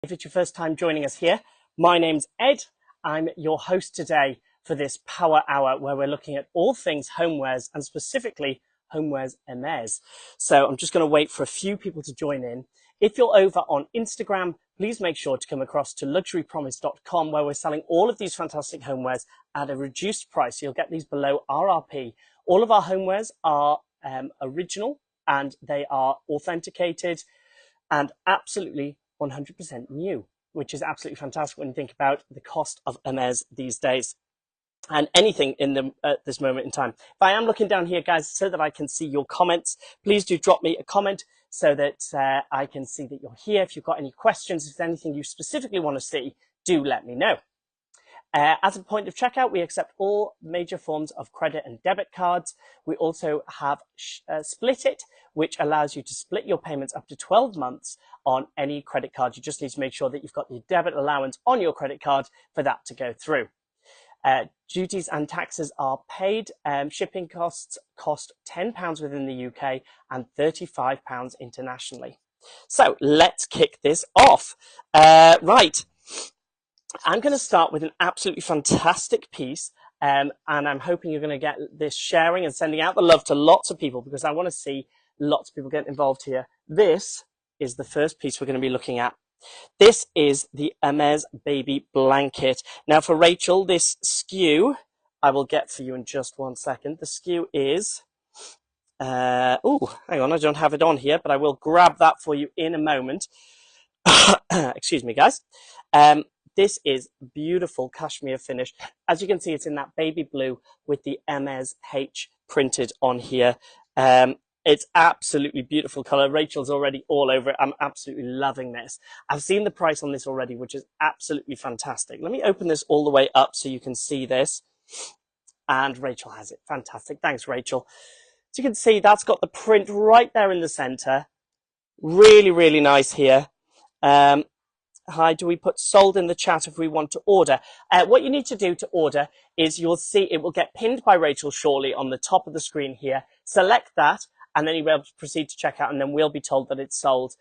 If it's your first time joining us here, my name's Ed. I'm your host today for this Power Hour where we're looking at all things homewares and specifically homewares Hermes. So I'm just going to wait for a few people to join in. If you're over on Instagram, please make sure to come across to luxurypromise.com where we're selling all of these fantastic homewares at a reduced price. You'll get these below RRP. All of our homewares are original and they are authenticated and absolutely 100% new, which is absolutely fantastic when you think about the cost of Hermes these days and anything in them at this moment in time. If I am looking down here, guys, so that I can see your comments, please do drop me a comment so that I can see that you're here. If you've got any questions, if there's anything you specifically want to see, do let me know. As a point of checkout, we accept all major forms of credit and debit cards. We also have Split It, which allows you to split your payments up to 12 months on any credit card. You just need to make sure that you've got the debit allowance on your credit card for that to go through. Duties and taxes are paid. Shipping costs cost £10 within the UK and £35 internationally. So let's kick this off. Right. I'm going to start with an absolutely fantastic piece, and I'm hoping you're going to get this sharing and sending out the love to lots of people because I want to see lots of people get involved here. This is the first piece we're going to be looking at. This is the Hermes Baby Blanket. Now for Rachel, this SKU, I will get for you in just 1 second. The SKU is, oh, hang on, I don't have it on here, but I will grab that for you in a moment. Excuse me, guys. This is beautiful cashmere finish. As you can see, it's in that baby blue with the Hermes H printed on here. It's absolutely beautiful color. Rachel's already all over it. I'm absolutely loving this. I've seen the price on this already, which is absolutely fantastic. Let me open this all the way up so you can see this. And Rachel has it. Fantastic. Thanks, Rachel. So you can see that's got the print right there in the center. Really, really nice here. Hi, do we put sold in the chat if we want to order? What you need to do to order is you'll see it will get pinned by Rachel shortly on the top of the screen here. Select that and then you'll be able to proceed to checkout and then we'll be told that it's sold.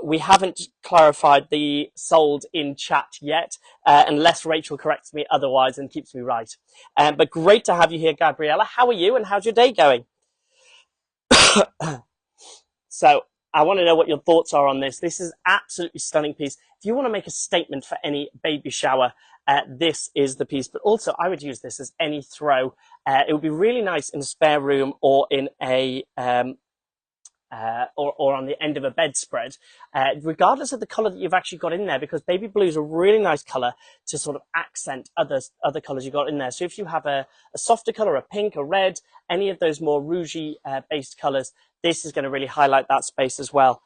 We haven't clarified the sold in chat yet unless Rachel corrects me otherwise and keeps me right. But great to have you here, Gabriella. How are you and how's your day going? So I want to know what your thoughts are on this. This is absolutely stunning piece. If you want to make a statement for any baby shower, this is the piece. But also, I would use this as any throw. It would be really nice in a spare room or in a or on the end of a bedspread, regardless of the color that you've actually got in there, because baby blue is a really nice color to sort of accent other colors you've got in there. So if you have a softer color, a pink, a red, any of those more rougey based colors, this is going to really highlight that space as well.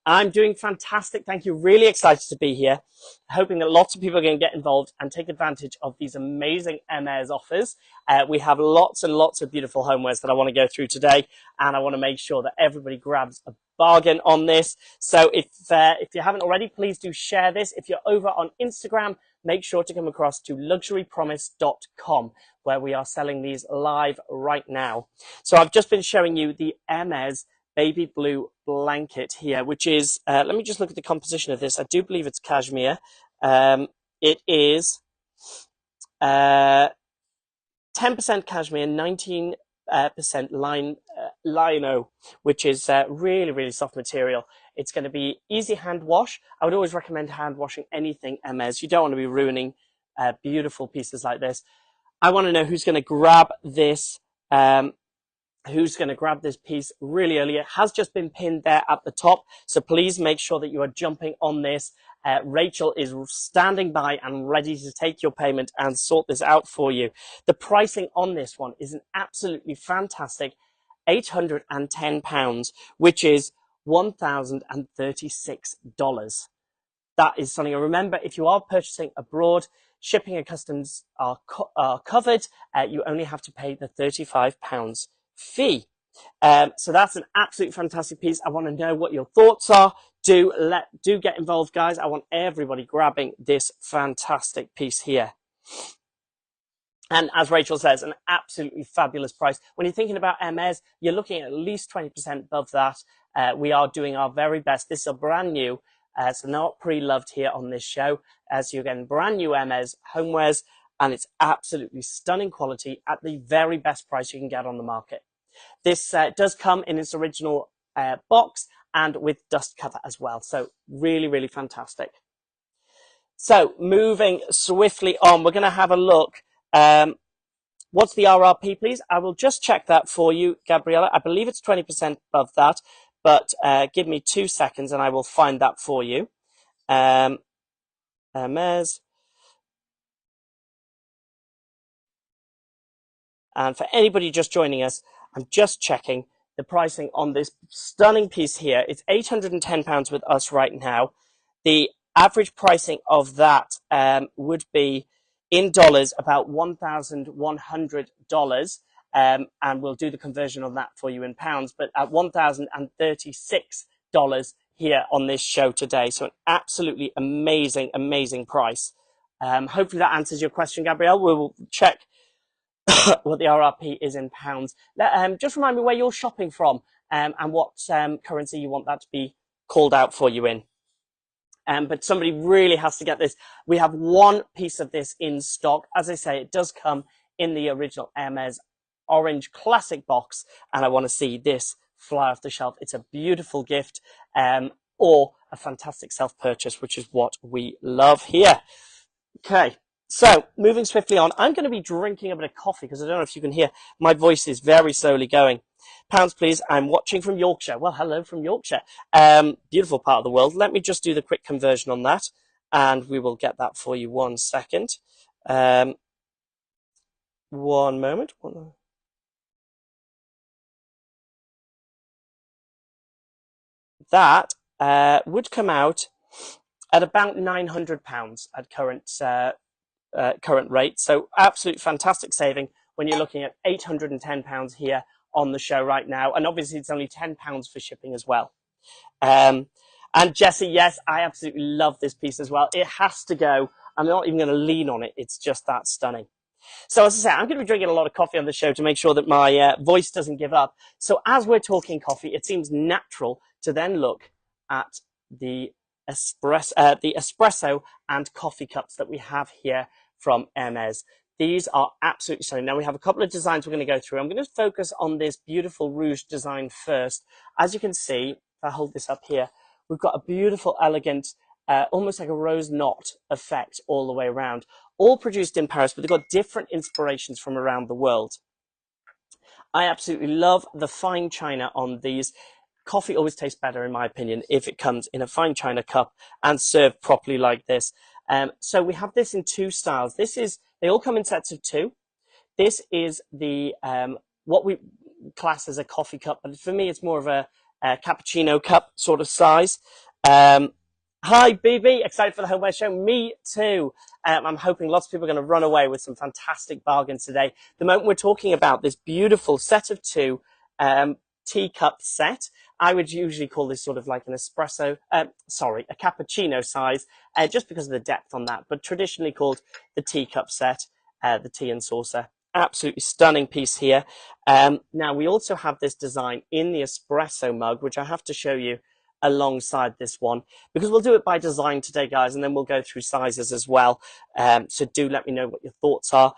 I'm doing fantastic. Thank you. Really excited to be here. Hoping that lots of people are going to get involved and take advantage of these amazing Hermes offers. We have lots and lots of beautiful homewares that I want to go through today. And I want to make sure that everybody grabs a bargain on this. So if you haven't already, please do share this. If you're over on Instagram, make sure to come across to luxurypromise.com where we are selling these live right now. So I've just been showing you the Hermes baby blue blanket here, which is, let me just look at the composition of this. I do believe it's cashmere. It is 10% cashmere, 19% lino, which is really, really soft material. It's going to be easy hand wash. I would always recommend hand washing anything Hermes. You don't want to be ruining beautiful pieces like this. I want to know who's going to grab this piece really early. It has just been pinned there at the top, so please make sure that you are jumping on this. Rachel is standing by and ready to take your payment and sort this out for you. The pricing on this one is an absolutely fantastic £810, which is $1,036. That is something. And remember, if you are purchasing abroad, shipping and customs are covered. You only have to pay the £35 fee. So that's an absolutely fantastic piece. I want to know what your thoughts are. Do get involved, guys. I want everybody grabbing this fantastic piece here. And as Rachel says, an absolutely fabulous price. When you're thinking about Hermes, you're looking at least 20% above that. We are doing our very best. This is a brand new So not pre-loved here on this show. As you're getting brand new Hermes homewares, and it's absolutely stunning quality at the very best price you can get on the market. This does come in its original box and with dust cover as well. So really, really fantastic. So moving swiftly on, we're going to have a look. What's the RRP, please? I will just check that for you, Gabriella. I believe it's 20% above that, but give me 2 seconds and I will find that for you. Hermes. And for anybody just joining us, I'm just checking the pricing on this stunning piece here. It's £810 with us right now. The average pricing of that would be in dollars about $1,100. And we'll do the conversion on that for you in pounds, but at $1,036 here on this show today. So an absolutely amazing, amazing price. Hopefully that answers your question, Gabrielle. We will check what the RRP is in pounds. Just remind me where you're shopping from and what currency you want that to be called out for you in. But somebody really has to get this. We have one piece of this in stock. As I say, it does come in the original Hermes orange classic box, and I want to see this fly off the shelf. It's a beautiful gift or a fantastic self-purchase, which is what we love here. Okay. So moving swiftly on, I'm going to be drinking a bit of coffee because I don't know if you can hear, my voice is very slowly going. Pounds, please. I'm watching from Yorkshire. Well, hello from Yorkshire. Beautiful part of the world. Let me just do the quick conversion on that and we will get that for you 1 second. One moment. That would come out at about £900 at current rate. So absolute fantastic saving when you're looking at £810 here on the show right now. And obviously it's only £10 for shipping as well. And Jesse, yes, I absolutely love this piece as well. It has to go. I'm not even going to lean on it. It's just that stunning. So as I say, I'm going to be drinking a lot of coffee on the show to make sure that my voice doesn't give up. So as we're talking coffee, it seems natural to then look at the espresso and coffee cups that we have here from Hermes. These are absolutely stunning. Now we have a couple of designs we're going to go through. I'm going to focus on this beautiful Rouge design first. As you can see, if I hold this up here, we've got a beautiful, elegant, almost like a rose knot effect all the way around. All produced in Paris, but they've got different inspirations from around the world. I absolutely love the fine china on these. Coffee always tastes better, in my opinion, if it comes in a fine china cup and served properly like this. So we have this in 2 styles. They all come in sets of 2. This is the what we class as a coffee cup, but for me, it's more of a cappuccino cup sort of size. Hi, BB. Excited for the homeware show? Me too. I'm hoping lots of people are going to run away with some fantastic bargains today. The moment we're talking about this beautiful set of 2 teacup set, I would usually call this sort of like an espresso, a cappuccino size, just because of the depth on that, but traditionally called the teacup set, the tea and saucer. Absolutely stunning piece here. Now we also have this design in the espresso mug, which I have to show you alongside this one, because we'll do it by design today, guys, and then we'll go through sizes as well. So do let me know what your thoughts are.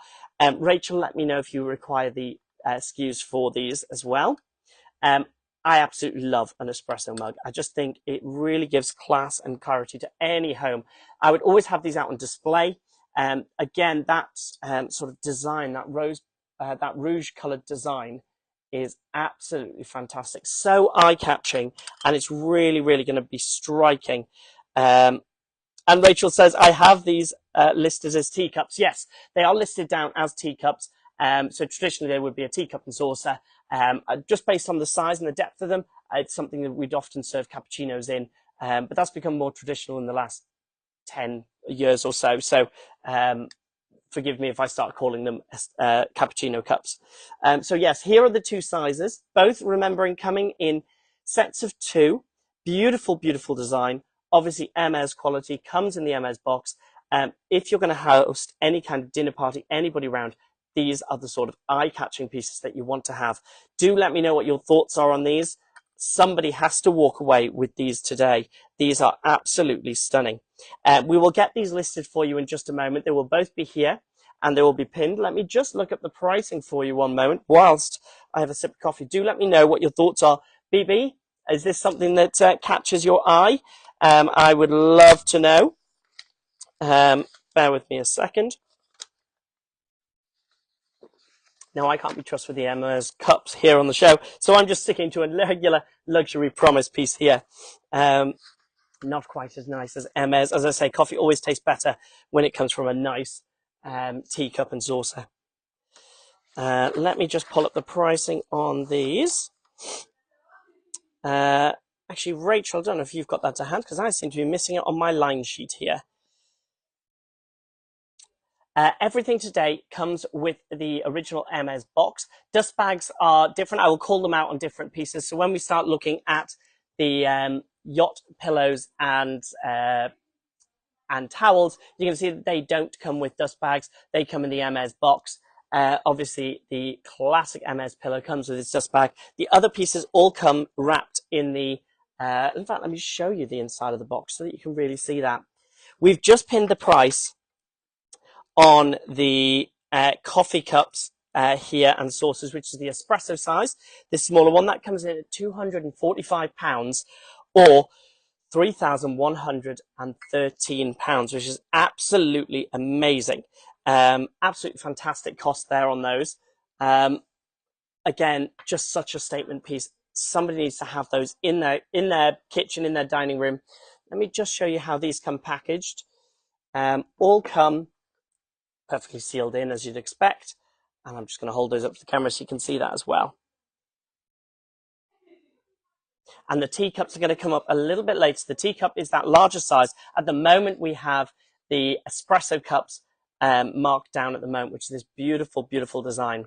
Rachel, let me know if you require the SKUs for these as well. I absolutely love an espresso mug. I just think it really gives class and clarity to any home. I would always have these out on display. Again, that sort of design, that rouge colored design is absolutely fantastic. So eye-catching, and it's really, really going to be striking. And Rachel says, I have these listed as teacups. Yes, they are listed down as teacups. So traditionally they would be a teacup and saucer. Just based on the size and the depth of them, it's something that we'd often serve cappuccinos in. But that's become more traditional in the last 10 years or so. So forgive me if I start calling them cappuccino cups. So yes, here are the 2 sizes, both remembering coming in sets of 2. Beautiful, beautiful design. Obviously, Hermes quality comes in the Hermes box. If you're going to host any kind of dinner party, anybody around, these are the sort of eye-catching pieces that you want to have. Do let me know what your thoughts are on these. somebody has to walk away with these today. These are absolutely stunning. We will get these listed for you in just a moment. They will both be here and they will be pinned. Let me just look up the pricing for you one moment whilst I have a sip of coffee. Do let me know what your thoughts are. BB, is this something that catches your eye? I would love to know. Bear with me a second. Now, I can't be trusted with the Hermes cups here on the show, so I'm just sticking to a regular luxury promise piece here. Not quite as nice as Hermes. As I say, coffee always tastes better when it comes from a nice teacup and saucer. Let me just pull up the pricing on these. Actually, Rachel, I don't know if you've got that to hand, because I seem to be missing it on my line sheet here. Everything today comes with the original Hermes box. Dust bags are different. I will call them out on different pieces. So when we start looking at the yacht pillows and towels, you can see that they don't come with dust bags. They come in the Hermes box. Obviously, the classic Hermes pillow comes with its dust bag. The other pieces all come wrapped in the... in fact, let me show you the inside of the box so that you can really see that. We've just pinned the price on the coffee cups here and saucers, which is the espresso size. This smaller one, that comes in at £245 or £3,113, which is absolutely amazing. Absolutely fantastic cost there on those. Again, just such a statement piece. Somebody needs to have those in their kitchen, in their dining room. Let me just show you how these come packaged. All come perfectly sealed in, as you'd expect. And I'm just going to hold those up to the camera so you can see that as well. And the teacups are going to come up a little bit later. The teacup is that larger size. At the moment, we have the espresso cups marked down at the moment, which is this beautiful, beautiful design.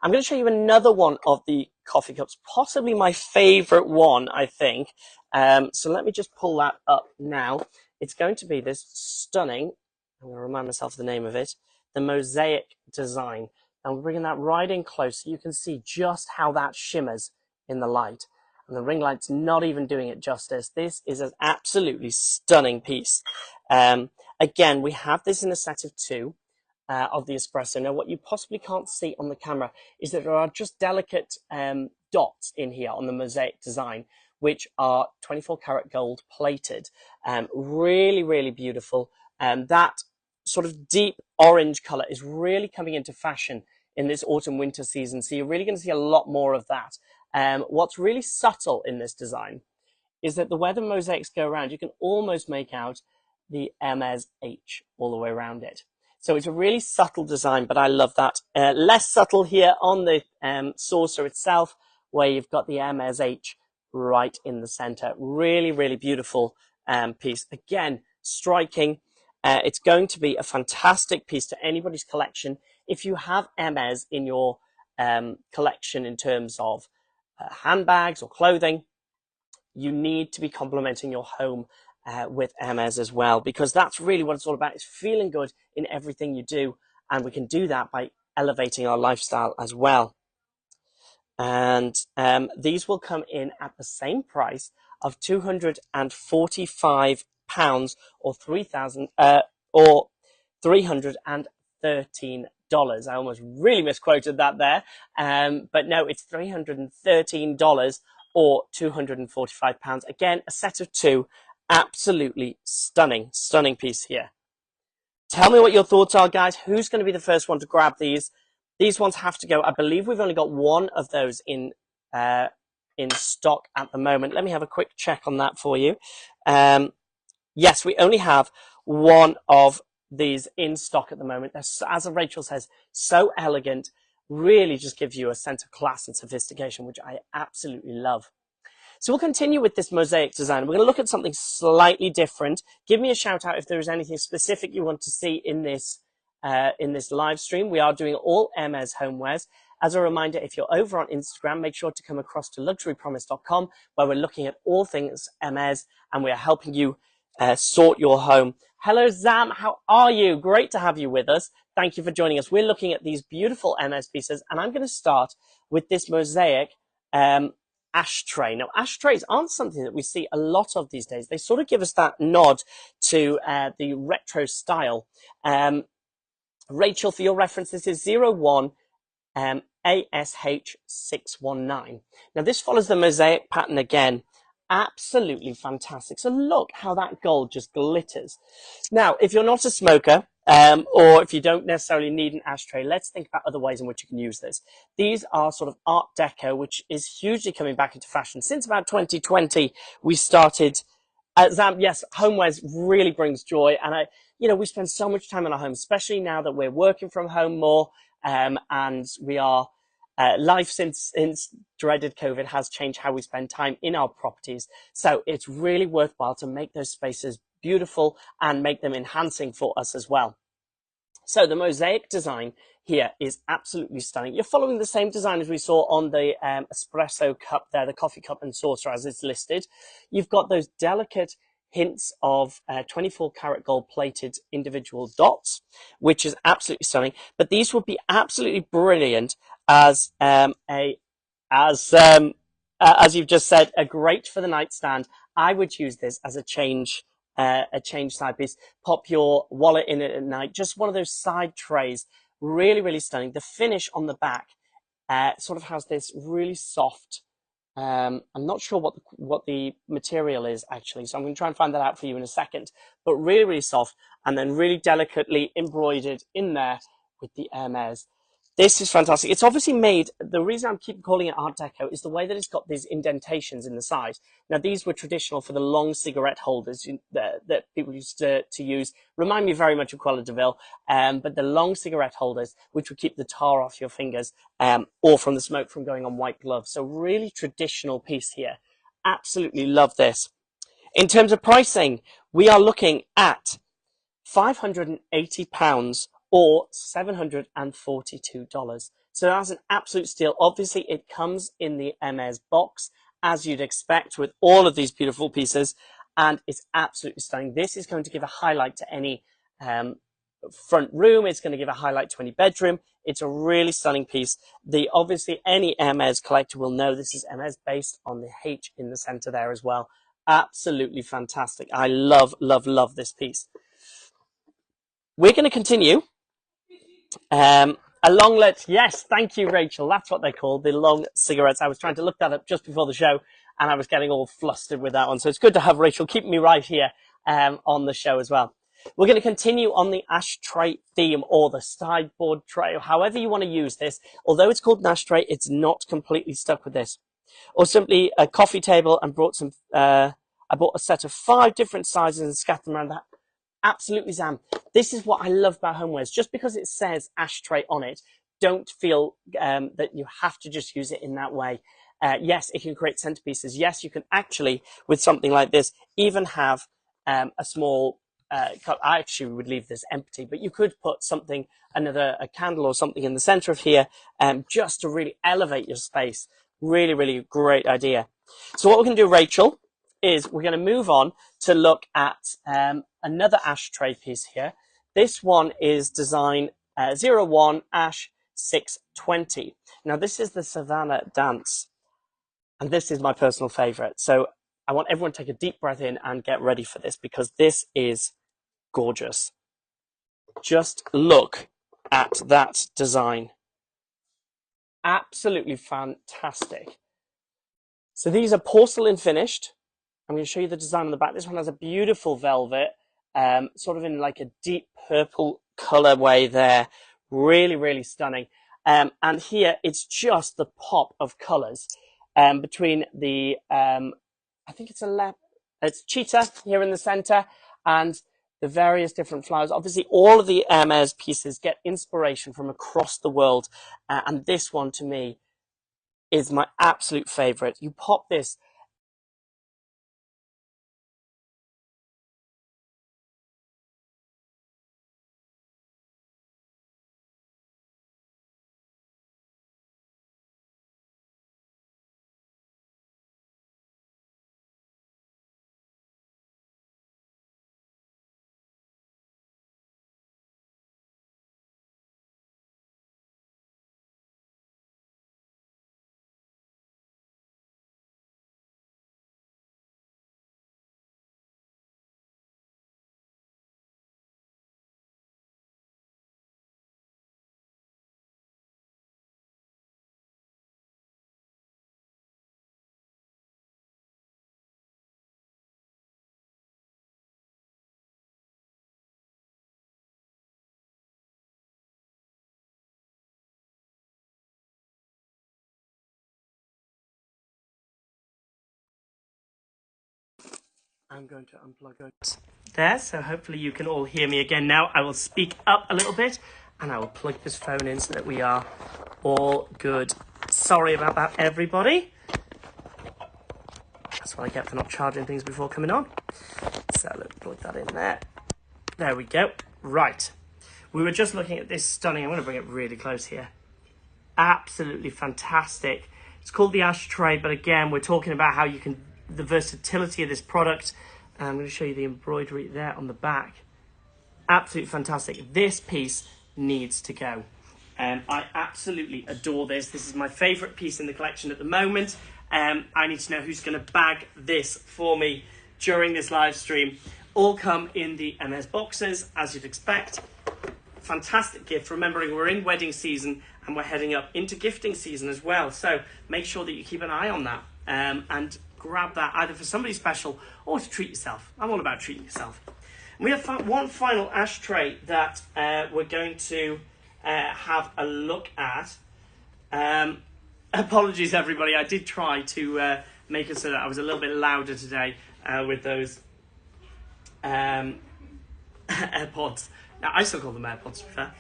I'm going to show you another one of the coffee cups, possibly my favorite one, I think. So let me just pull that up now. It's going to be this stunning, I'm going to remind myself of the name of it, the mosaic design. And we're bringing that right in close so you can see just how that shimmers in the light. And the ring light's not even doing it justice. This is an absolutely stunning piece. Again, we have this in a set of two of the espresso. Now, what you possibly can't see on the camera is that there are just delicate dots in here on the mosaic design, which are 24 karat gold plated. Really, really beautiful. That sort of deep orange color is really coming into fashion in this autumn winter season. So you're really going to see a lot more of that. What's really subtle in this design is that the way the mosaics go around, you can almost make out the Hermes H all the way around it. So it's a really subtle design, but I love that. Less subtle here on the saucer itself, where you've got the Hermes H right in the center. Really, really beautiful piece. Again, striking. It's going to be a fantastic piece to anybody's collection. If you have Hermes in your collection in terms of handbags or clothing, you need to be complementing your home with Hermes as well, because that's really what it's all about. It's feeling good in everything you do, and we can do that by elevating our lifestyle as well. And these will come in at the same price of £245 or $313. I almost really misquoted that there, but no, it's $313 or £245. Again, a set of two. Absolutely stunning, stunning piece here. Tell me what your thoughts are, guys. Who's going to be the first one to grab these? These ones have to go. I believe we've only got one of those in stock at the moment. Let me have a quick check on that for you. Yes, we only have one of these in stock at the moment. They're, as Rachel says, so elegant. Really just gives you a sense of class and sophistication, which I absolutely love. So we'll continue with this mosaic design. We're going to look at something slightly different. Give me a shout out if there is anything specific you want to see in this live stream. We are doing all Hermes homewares. As a reminder, if you're over on Instagram, make sure to come across to luxurypromise.com, where we're looking at all things Hermes and we are helping you sort your home. Hello, Zam. How are you? Great to have you with us. Thank you for joining us. We're looking at these beautiful Hermes pieces, and I'm going to start with this mosaic. ashtray. Now, ashtrays aren't something that we see a lot of these days. They sort of give us that nod to the retro style. Rachel, for your reference, this is 01 ASH619. Now, this follows the mosaic pattern again. Absolutely fantastic. So look how that gold just glitters. Now, if you're not a smoker, or if you don't necessarily need an ashtray, let's think about other ways in which you can use this. These are sort of Art Deco, which is hugely coming back into fashion. Since about 2020, we started, yes, homewares really brings joy. And we spend so much time in our home, especially now that we're working from home more, and we are, life since dreaded COVID has changed how we spend time in our properties. So it's really worthwhile to make those spaces beautiful and make them enhancing for us as well. So the mosaic design here is absolutely stunning. You're following the same design as we saw on the espresso cup there, the coffee cup and saucer as it's listed. You've got those delicate hints of 24 karat gold plated individual dots, which is absolutely stunning. But these would be absolutely brilliant as as you've just said, great for the nightstand. I would use this as a change side piece. Pop your wallet in it at night. Just one of those side trays. Really, really stunning. The finish on the back sort of has this really soft. I'm not sure what the material is actually, so I'm going to try and find that out for you in a second. But really, really soft, and then really delicately embroidered in there with the Hermes. This is fantastic. It's obviously made, the reason I'm keep calling it Art Deco is the way that it's got these indentations in the side. Now, these were traditional for the long cigarette holders that people used to use. Remind me very much of Cruella de Vil, but the long cigarette holders, which would keep the tar off your fingers, or from the smoke from going on white gloves. So really traditional piece here. Absolutely love this. In terms of pricing, we are looking at £580 or $742. So that's an absolute steal. Obviously, it comes in the Hermes box, as you'd expect with all of these beautiful pieces, and it's absolutely stunning. This is going to give a highlight to any front room. It's going to give a highlight to any bedroom. It's a really stunning piece. Obviously, any Hermes collector will know this is Hermes based on the H in the center there as well. Absolutely fantastic. I love, love, love this piece. We're going to continue. A long yes, thank you, Rachel. That's what they're called, the long cigarettes. I was trying to look that up just before the show, and I was getting all flustered with that one. So it's good to have Rachel keeping me right here on the show as well. We're going to continue on the ashtray theme, or the sideboard tray, or however you want to use this. Although it's called an ashtray, it's not completely stuck with this. Or simply a coffee table, and brought some. I bought a set of 5 different sizes and scattered them around that. Absolutely, Zam. This is what I love about homewares. Just because it says ashtray on it, don't feel that you have to just use it in that way. Yes, it can create centerpieces. Yes, you can actually, with something like this, even have a small cup. I actually would leave this empty, but you could put something, a candle or something in the center of here, just to really elevate your space. Really, really great idea. So what we're going to do, Rachel, is we're going to move on to look at another ashtray piece here. This one is design 01 Ash 620. Now, this is the Savannah Dance, and this is my personal favorite. So I want everyone to take a deep breath in and get ready for this, because this is gorgeous. Just look at that design. Absolutely fantastic. So these are porcelain finished. I'm going to show you the design on the back. This one has a beautiful velvet, sort of in like a deep purple colorway there. Really, really stunning. And here it's just the pop of colors between the, I think it's cheetah here in the center, and the various different flowers. Obviously, all of the Hermes pieces get inspiration from across the world. And this one, to me, is my absolute favorite. You pop this I'm going to unplug it there, so hopefully you can all hear me again now. I will speak up a little bit and I will plug this phone in so that we are all good. Sorry about that, everybody. That's what I get for not charging things before coming on. So let's plug that in there. There we go. Right. We were just looking at this stunning, I'm going to bring it really close here. Absolutely fantastic. It's called the ashtray, but again, we're talking about how you can, the versatility of this product. I'm going to show you the embroidery there on the back. Absolutely fantastic. This piece needs to go. I absolutely adore this. This is my favorite piece in the collection at the moment. I need to know who's going to bag this for me during this live stream. All come in the Hermès boxes, as you'd expect. Fantastic gift, remembering we're in wedding season and we're heading up into gifting season as well. So make sure that you keep an eye on that and grab that either for somebody special or to treat yourself. I'm all about treating yourself. And we have one final ashtray that we're going to have a look at. Apologies, everybody. I did try to make it so that I was a little bit louder today with those AirPods. Now, I still call them AirPods, to be fair.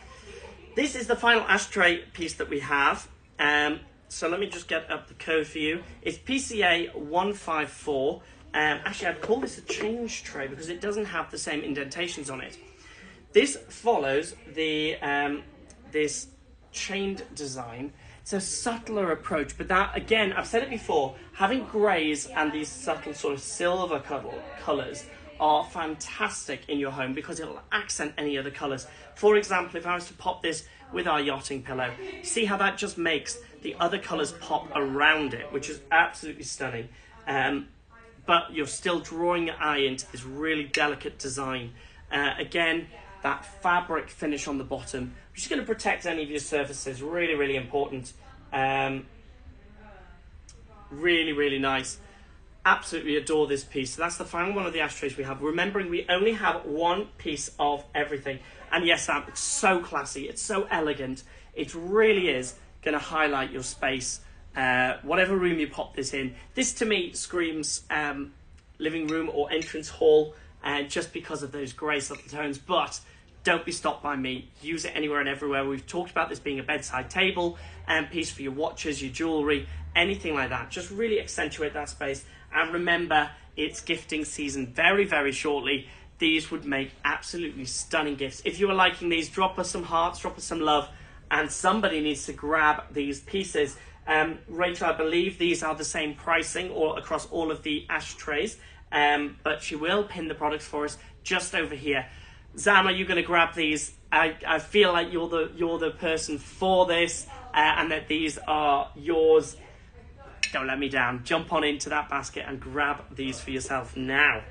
This is the final ashtray piece that we have. So let me just get up the code for you. It's PCA 154. Actually, I'd call this a change tray because it doesn't have the same indentations on it. This follows the this chained design. It's a subtler approach, but that, again, I've said it before, having greys and these subtle sort of silver colours are fantastic in your home because it'll accent any other colours. For example, if I was to pop this with our yachting pillow, see how that just makes the other colours pop around it, which is absolutely stunning. But you're still drawing your eye into this really delicate design. Again, that fabric finish on the bottom, which is going to protect any of your surfaces. Really, really important. Really, really nice. Absolutely adore this piece. So that's the final one of the ashtrays we have. Remembering we only have one piece of everything. And yes, Sam, it's so classy. It's so elegant. It really is going to highlight your space. Whatever room you pop this in. This to me screams living room or entrance hall, just because of those grey subtle tones. But don't be stopped by me. Use it anywhere and everywhere. We've talked about this being a bedside table and piece for your watches, your jewellery, anything like that. Just really accentuate that space. And remember, it's gifting season very, very shortly. These would make absolutely stunning gifts. If you are liking these, drop us some hearts, drop us some love, and somebody needs to grab these pieces. Rachel, I believe these are the same pricing or across all of the ashtrays, but she will pin the products for us just over here. Zam, are you going to grab these? I feel like you're the person for this, and that these are yours. Don't let me down. Jump on into that basket and grab these for yourself now.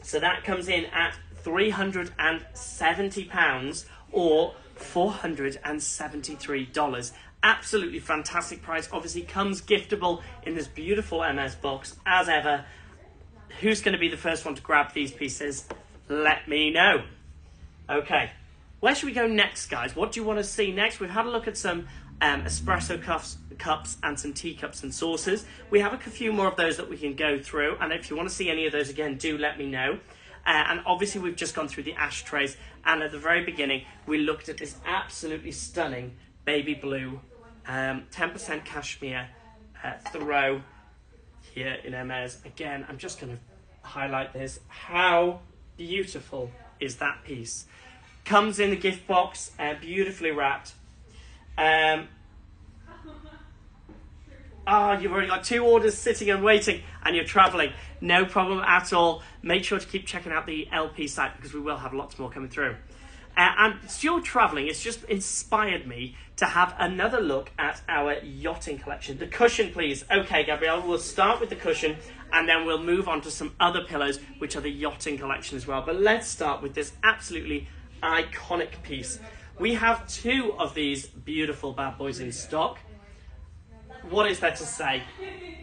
So that comes in at £370 or $473. Absolutely fantastic price. Obviously comes giftable in this beautiful Hermès box as ever. Who's going to be the first one to grab these pieces? Let me know. Okay, where should we go next, guys? What do you want to see next? We've had a look at some espresso cups and some teacups and saucers. We have a few more of those that we can go through, and if you want to see any of those again, do let me know. And obviously we've just gone through the ashtrays, and at the very beginning we looked at this absolutely stunning baby blue 10% cashmere throw here in Hermès. Again, I'm just going to highlight this. How beautiful is that piece? Comes in the gift box, beautifully wrapped. You've already got 2 orders sitting and waiting and you're traveling. No problem at all. Make sure to keep checking out the LP site because we will have lots more coming through. And still traveling, it's just inspired me to have another look at our yachting collection. The cushion, please. Okay, Gabrielle, we'll start with the cushion and then we'll move on to some other pillows, which are the yachting collection as well. But let's start with this absolutely iconic piece. We have 2 of these beautiful bad boys in stock. What is there to say?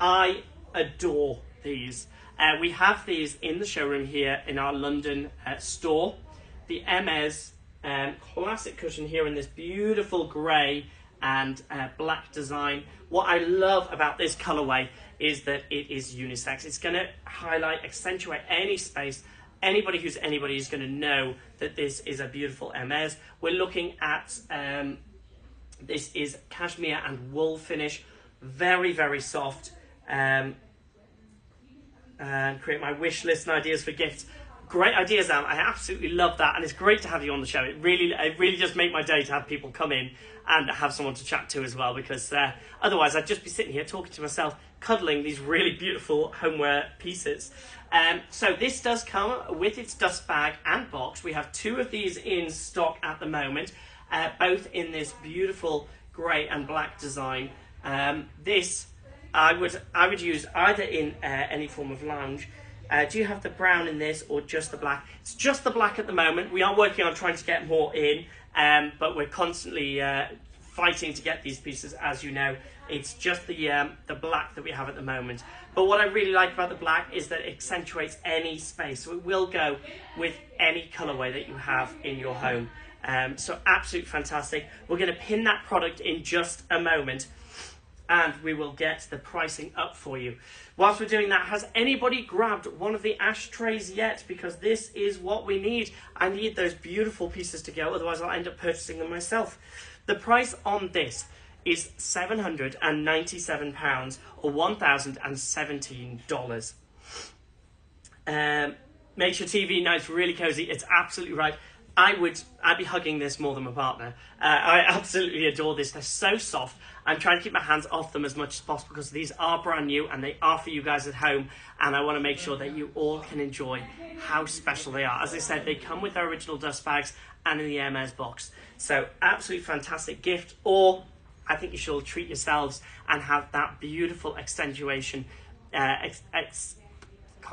I adore these. We have these in the showroom here in our London store. The Hermès classic cushion here in this beautiful grey and black design. What I love about this colorway is that it is unisex. It's going to highlight, accentuate any space. Anybody who's anybody is going to know that this is a beautiful Hermes. We're looking at, this is cashmere and wool finish, very, very soft. And create my wish list and ideas for gifts. Great ideas, Anne. I absolutely love that, and it's great to have you on the show. It really just make my day to have people come in and have someone to chat to as well, because otherwise I'd just be sitting here talking to myself, cuddling these really beautiful homeware pieces. So this does come with its dust bag and box. We have 2 of these in stock at the moment, both in this beautiful grey and black design. This I would use either in any form of lounge. Do you have the brown in this or just the black? It's just the black at the moment. We are working on trying to get more in, but we're constantly fighting to get these pieces, as you know. It's just the black that we have at the moment. But what I really like about the black is that it accentuates any space. So it will go with any colorway that you have in your home. So absolutely fantastic. We're going to pin that product in just a moment, and we will get the pricing up for you. Whilst we're doing that, has anybody grabbed one of the ashtrays yet? Because this is what we need. I need those beautiful pieces to go, otherwise I'll end up purchasing them myself. The price on this is £797 or $1,017. Makes your TV nice, really cozy. It's absolutely right. I'd be hugging this more than my partner. I absolutely adore this. They're so soft. I'm trying to keep my hands off them as much as possible because these are brand new and they are for you guys at home, and I want to make sure that you all can enjoy how special they are. As I said, they come with their original dust bags and in the Hermes box. So absolutely fantastic gift, or I think you should all treat yourselves and have that beautiful accentuation, can't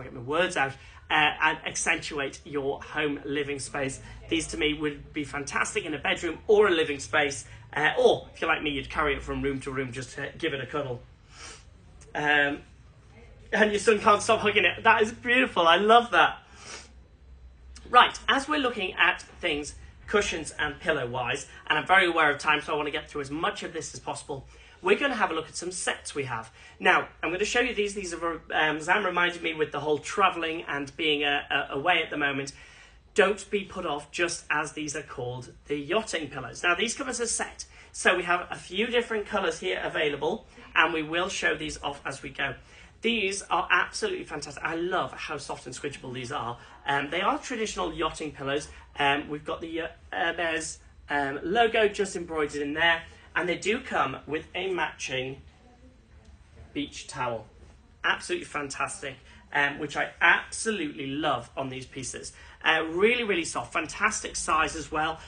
get my words out, and accentuate your home living space. These to me would be fantastic in a bedroom or a living space, or if you're like me, you'd carry it from room to room just to give it a cuddle. And your son can't stop hugging it. That is beautiful. I love that. Right, as we're looking at things cushions and pillow wise, and I'm very aware of time, so I want to get through as much of this as possible, we're going to have a look at some sets we have. Now, I'm going to show you these. These are, Zam reminded me with the whole travelling and being away at the moment, don't be put off just as these are called the yachting pillows. Now, these come as a set. So we have a few different colours here available, and we will show these off as we go. These are absolutely fantastic. I love how soft and squidgeable these are. They are traditional yachting pillows. We've got the Hermes logo just embroidered in there, and they do come with a matching beach towel. Absolutely fantastic, which I absolutely love on these pieces. Really, really soft, fantastic size as well.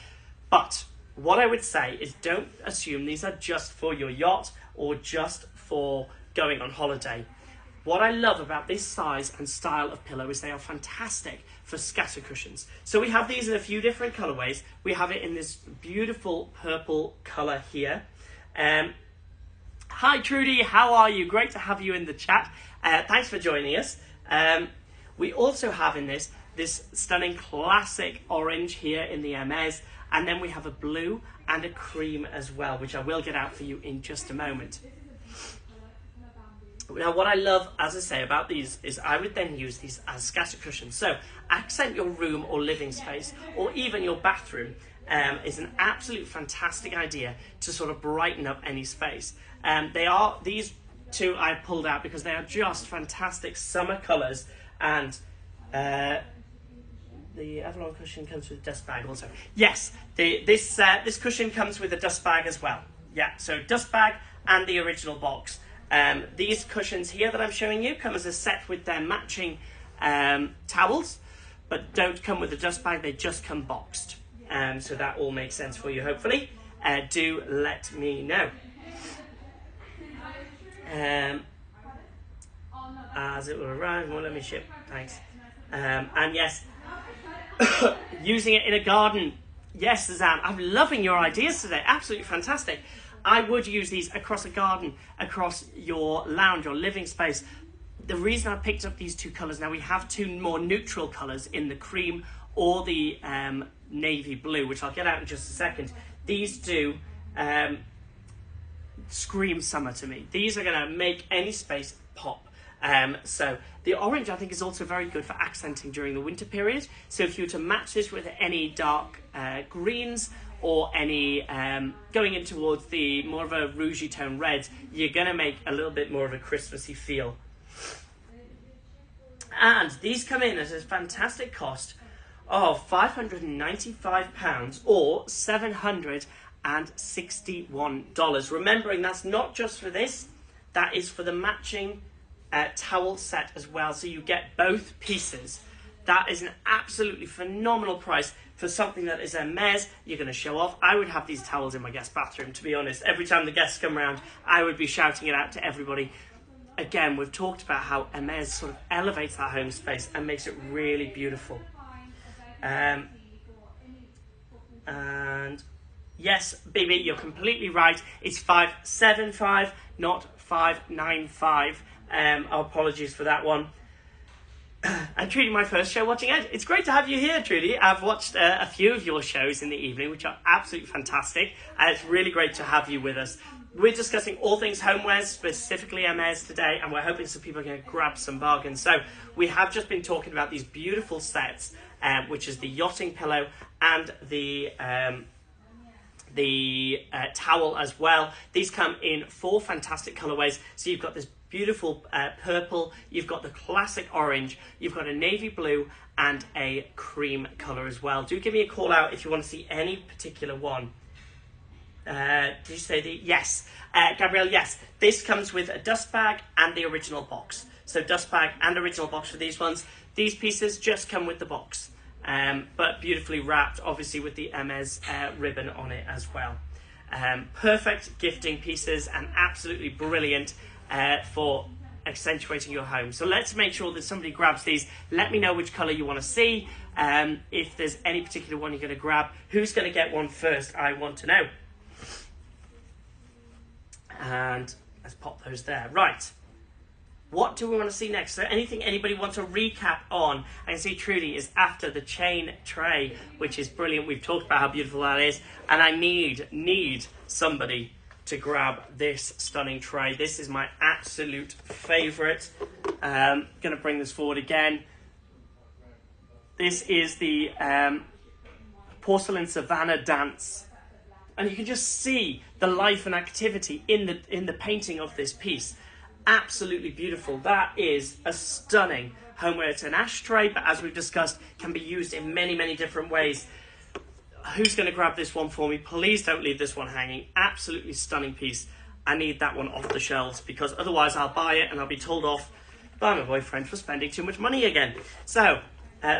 But what I would say is don't assume these are just for your yacht or just for going on holiday. What I love about this size and style of pillow is they are fantastic for scatter cushions. So we have these in a few different colorways. We have it in this beautiful purple color here. Hi Trudy, how are you? Great to have you in the chat. Thanks for joining us. We also have in this stunning classic orange here in the Hermes, and then we have a blue and a cream as well, which I will get out for you in just a moment. Now, what I love, as I say, about these is I would then use these as scatter cushions. So accent your room or living space, or even your bathroom, is an absolute fantastic idea to sort of brighten up any space. These two I pulled out because they are just fantastic summer colours, and the Avalon cushion comes with a dust bag also. Yes, this cushion comes with a dust bag as well. Yeah, so dust bag and the original box. These cushions here that I'm showing you come as a set with their matching towels, but don't come with a dust bag, they just come boxed. So that all makes sense for you, hopefully. Do let me know. As it will arrive, well, let me ship, thanks. And yes, using it in a garden. Yes, Suzanne, I'm loving your ideas today, absolutely fantastic. I would use these across a garden, across your lounge or living space. The reason I picked up these two colours, now we have two more neutral colours in the cream or the navy blue, which I'll get out in just a second. These do scream summer to me. These are going to make any space pop. So the orange I think is also very good for accenting during the winter period. So if you were to match this with any dark greens or any going in towards the more of a rougey tone red, you're going to make a little bit more of a Christmassy feel. And these come in at a fantastic cost of £595 or $761. Remembering that's not just for this, that is for the matching towel set as well, so you get both pieces. That is an absolutely phenomenal price for something that is Hermès. You're going to show off. I would have these towels in my guest bathroom, to be honest. Every time the guests come around, I would be shouting it out to everybody. Again, we've talked about how Hermès sort of elevates that home space and makes it really beautiful. And yes, Bibi, you're completely right. It's 575, not 595. Apologies for that one. And Trudy, my first show watching Ed. It's great to have you here, Trudy. I've watched a few of your shows in the evening, which are absolutely fantastic. And it's really great to have you with us. We're discussing all things homewares, specifically Hermès today, and we're hoping some people are going to grab some bargains. So we have just been talking about these beautiful sets, which is the yachting pillow and the towel as well. These come in 4 fantastic colorways. So you've got this beautiful purple, you've got the classic orange, you've got a navy blue and a cream color as well. Do give me a call out if you want to see any particular one. Did you say the yes? Gabrielle, yes. This comes with a dust bag and the original box. So dust bag and original box for these ones. These pieces just come with the box, but beautifully wrapped, obviously with the Hermès ribbon on it as well. Perfect gifting pieces and absolutely brilliant for accentuating your home. So let's make sure that somebody grabs these. Let me know which color you want to see. If there's any particular one you're going to grab, who's going to get one first? I want to know. And let's pop those there. Right. What do we want to see next? So anything anybody wants to recap on? I can see Trudy is after the chain tray, which is brilliant. We've talked about how beautiful that is. And I need somebody to grab this stunning tray. This is my absolute favorite. Going to bring this forward again. This is the Porcelain Savannah Dance. And you can just see the life and activity in the painting of this piece. Absolutely beautiful. That is a stunning homeware. It's an ashtray, but as we've discussed, can be used in many, many different ways. Who's going to grab this one for me? Please don't leave this one hanging. Absolutely stunning piece. I need that one off the shelves because otherwise I'll buy it and I'll be told off by my boyfriend for spending too much money again. So,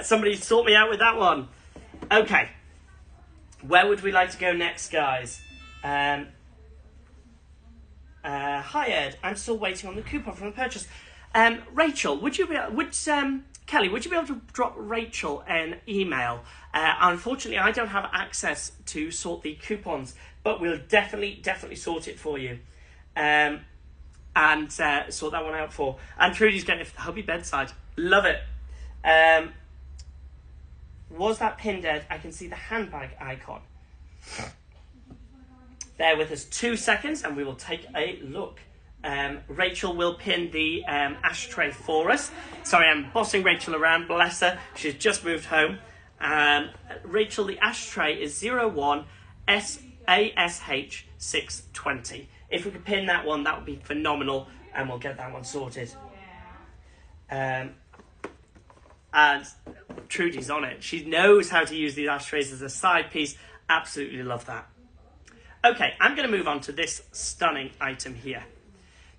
somebody sort me out with that one. Okay. Where would we like to go next, guys? Hi, Ed. I'm still waiting on the coupon from the purchase. Rachel, Kelly, would you be able to drop Rachel an email? Unfortunately, I don't have access to sort the coupons, but we'll definitely sort it for you. And sort that one out for. And Trudy's getting it for the hubby bedside. Love it. Was that pinned, Ed? I can see the handbag icon. Bear with us 2 seconds and we will take a look. Rachel will pin the ashtray for us. Sorry, I'm bossing Rachel around, bless her. She's just moved home. Rachel, the ashtray is 01 ASH 620. If we could pin that one, that would be phenomenal and we'll get that one sorted. And Trudy's on it. She knows how to use these ashtrays as a side piece. Absolutely love that. Okay, I'm going to move on to this stunning item here.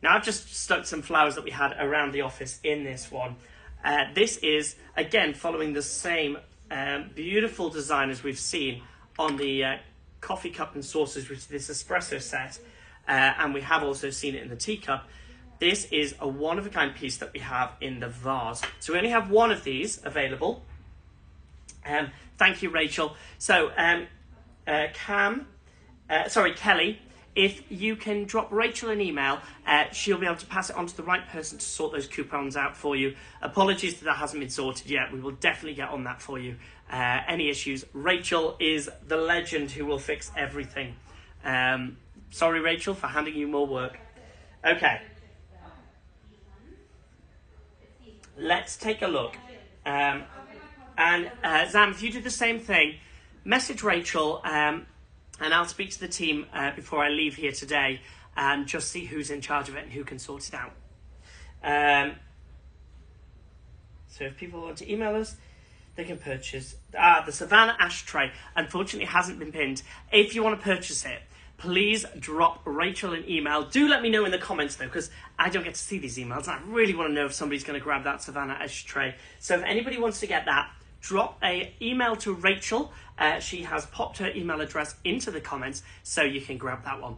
Now, I've just stuck some flowers that we had around the office in this one. This is, again, following the same beautiful design as we've seen on the coffee cup and saucers, which is this espresso set. And we have also seen it in the teacup. This is a one-of-a-kind piece that we have in the vase. So we only have one of these available. Thank you, Rachel. So, Kelly, if you can drop Rachel an email, she'll be able to pass it on to the right person to sort those coupons out for you. Apologies that hasn't been sorted yet. We will definitely get on that for you. Any issues, Rachel is the legend who will fix everything. Sorry, Rachel, for handing you more work. Okay. Let's take a look. Zam, if you do the same thing, message Rachel, and I'll speak to the team before I leave here today and just see who's in charge of it and who can sort it out. So if people want to email us, they can purchase the Savannah ashtray. Unfortunately, hasn't been pinned. If you want to purchase it, please drop Rachel an email. Do let me know in the comments, though, because I don't get to see these emails. I really want to know if somebody's going to grab that Savannah ashtray. So if anybody wants to get that, drop an email to Rachel. She has popped her email address into the comments, so you can grab that one.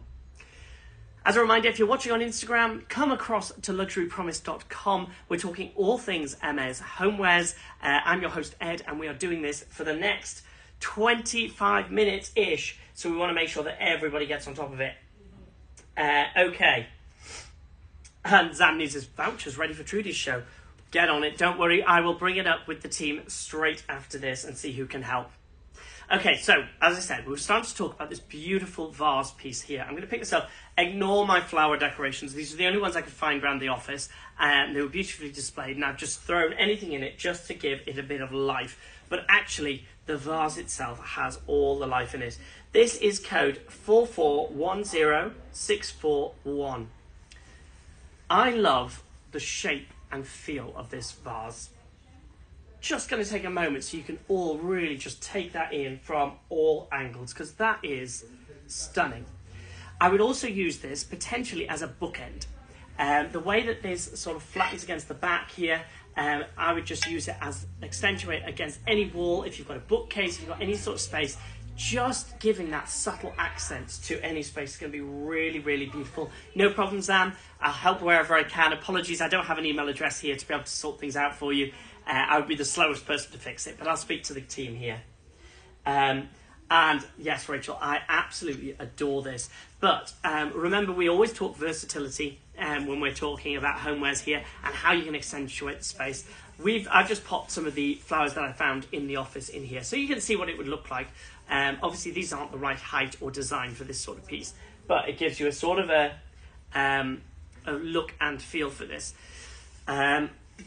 As a reminder, if you're watching on Instagram, come across to luxurypromise.com. We're talking all things Hermès homewares. I'm your host, Ed, and we are doing this for the next 25 minutes-ish. So we want to make sure that everybody gets on top of it. Okay. And Zam needs his vouchers ready for Trudy's show. Get on it. Don't worry. I will bring it up with the team straight after this and see who can help. Okay, so, as I said, we're starting to talk about this beautiful vase piece here. I'm going to pick this up. Ignore my flower decorations. These are the only ones I could find around the office. And they were beautifully displayed, and I've just thrown anything in it just to give it a bit of life. But actually, the vase itself has all the life in it. This is code 4410641. I love the shape and feel of this vase. Just going to take a moment so you can all really just take that in from all angles, because that is stunning. I would also use this potentially as a bookend. The way that this sort of flattens against the back here, I would just use it as accentuate against any wall. If you've got a bookcase, if you've got any sort of space, just giving that subtle accent to any space is going to be really, really beautiful. No problem, Zam. I'll help wherever I can. Apologies, I don't have an email address here to be able to sort things out for you. I would be the slowest person to fix it, but I'll speak to the team here. And yes, Rachel, I absolutely adore this. But remember, we always talk versatility when we're talking about homewares here and how you can accentuate the space. I've just popped some of the flowers that I found in the office in here, so you can see what it would look like. Obviously, these aren't the right height or design for this sort of piece, but it gives you a sort of a look and feel for this.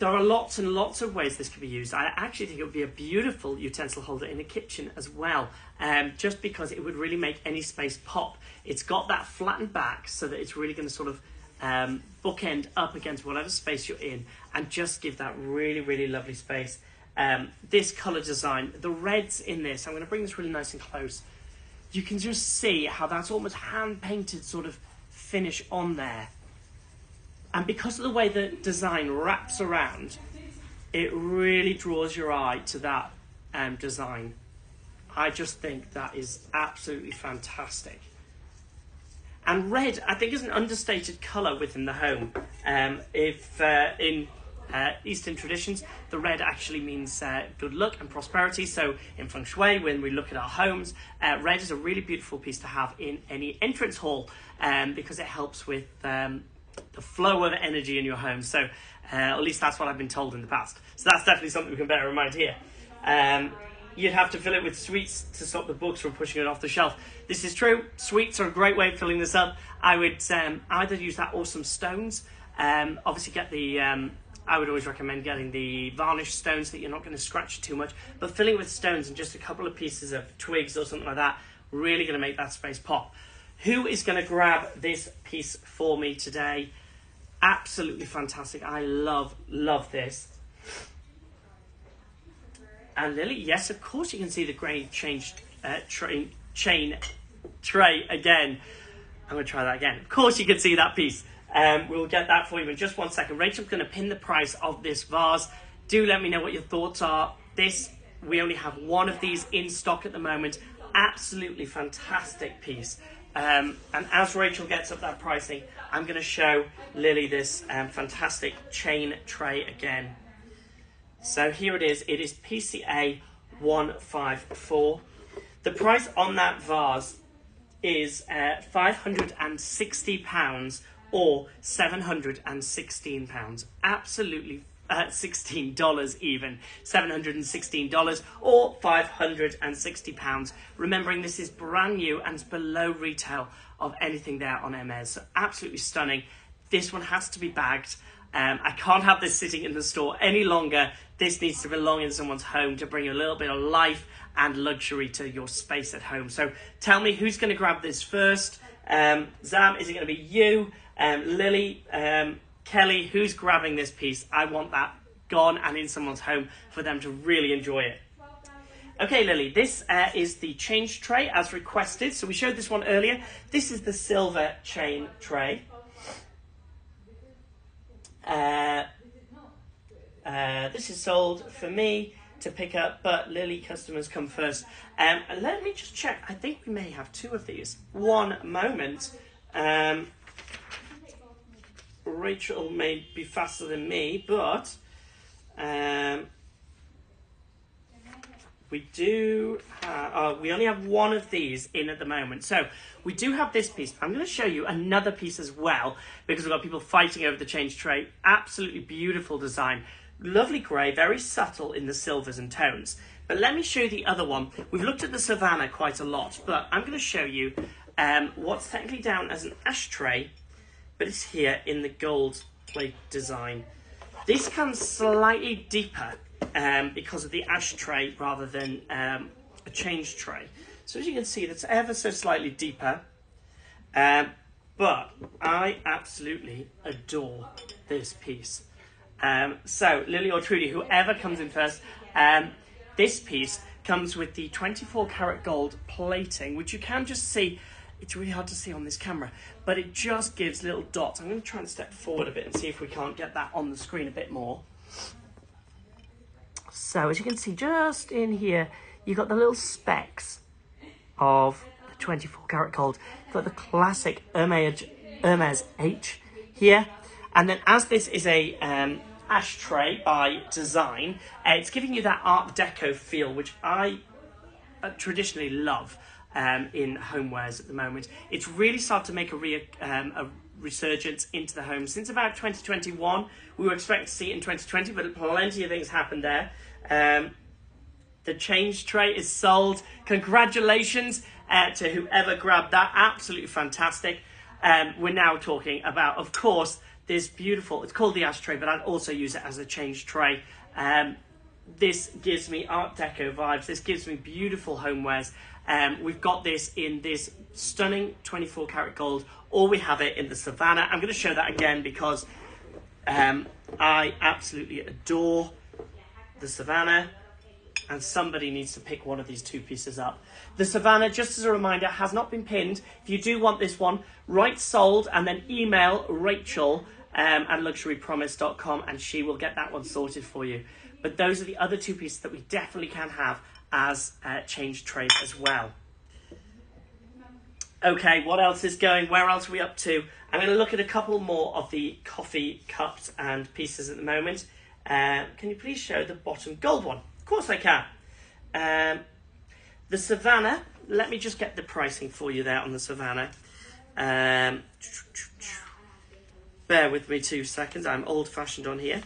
There are lots and lots of ways this could be used. I actually think it would be a beautiful utensil holder in a kitchen as well, just because it would really make any space pop. It's got that flattened back so that it's really going to sort of bookend up against whatever space you're in and just give that really, really lovely space. This colour design, the reds in this, I'm going to bring this really nice and close. You can just see how that's almost hand-painted sort of finish on there. And because of the way the design wraps around, it really draws your eye to that design. I just think that is absolutely fantastic. And red, I think, is an understated colour within the home. In Eastern traditions, the red actually means good luck and prosperity. So in Feng Shui, when we look at our homes, red is a really beautiful piece to have in any entrance hall because it helps with the flow of energy in your home. So at least that's what I've been told in the past. So that's definitely something we can bear in mind here. You'd have to fill it with sweets to stop the books from pushing it off the shelf. This is true. Sweets are a great way of filling this up. I would either use that or some stones. Obviously get the, I would always recommend getting the varnished stones so that you're not going to scratch it too much. But filling with stones and just a couple of pieces of twigs or something like that, really going to make that space pop. Who is going to grab this piece for me today? Absolutely fantastic. I love this. Lily, yes, of course you can see the grey chain tray again. I'm going to try that again. Of course you can see that piece. We'll get that for you in just 1 second. Rachel's going to pin the price of this vase. Do let me know what your thoughts are. We only have one of these in stock at the moment. Absolutely fantastic piece. And as Rachel gets up that pricing, I'm going to show Lily this fantastic chain tray again. So here it is. It is PCA 154. The price on that vase is £560 or £716. Absolutely $16 even, $716 or £560. Remembering this is brand new and it's below retail of anything there on Hermès. So absolutely stunning. This one has to be bagged. I can't have this sitting in the store any longer. This needs to belong in someone's home to bring a little bit of life and luxury to your space at home. So tell me who's going to grab this first. Zam, is it going to be you? Lily, Kelly, who's grabbing this piece? I want that gone and in someone's home for them to really enjoy it. Okay, Lily, this is the change tray as requested. So we showed this one earlier. This is the silver chain tray. This is sold for me to pick up, but Lily customers come first. Let me just check. I think we may have two of these. One moment. Rachel may be faster than me, but we do have, we only have one of these in at the moment. So we do have this piece. I'm going to show you another piece as well, because we've got people fighting over the change tray. Absolutely beautiful design. Lovely grey, very subtle in the silvers and tones. But let me show you the other one. We've looked at the Savannah quite a lot, but I'm going to show you what's technically down as an ashtray, but it's here in the gold plate design. This comes slightly deeper because of the ashtray rather than a change tray. So as you can see, that's ever so slightly deeper. But I absolutely adore this piece. So Lily or Trudy, whoever comes in first, this piece comes with the 24 karat gold plating, which you can just see. It's really hard to see on this camera, but it just gives little dots. I'm going to try and step forward a bit and see if we can't get that on the screen a bit more. So as you can see, just in here, you've got the little specks of the 24 karat gold. You've got the classic Hermès H here. And then as this is a ashtray by design, it's giving you that Art Deco feel, which I traditionally love in homewares at the moment. It's really started to make a resurgence into the home since about 2021. We were expecting to see it in 2020, but plenty of things happened there. The change tray is sold. Congratulations to whoever grabbed that. Absolutely fantastic. We're now talking about, of course, this beautiful, it's called the ashtray, but I'd also use it as a change tray. This gives me Art Deco vibes. This gives me beautiful homewares. We've got this in this stunning 24 karat gold, or we have it in the Savannah. I'm going to show that again because I absolutely adore the Savannah, and somebody needs to pick one of these two pieces up. The Savannah, just as a reminder, has not been pinned. If you do want this one, write sold and then email Rachel at luxurypromise.com and she will get that one sorted for you. But those are the other two pieces that we definitely can have as change trays as well. Okay, what else is going? Where else are we up to? I'm going to look at a couple more of the coffee cups and pieces at the moment. Can you please show the bottom gold one? Of course I can. The Savannah, let me just get the pricing for you there on the Savannah. Bear with me 2 seconds, I'm old-fashioned on here.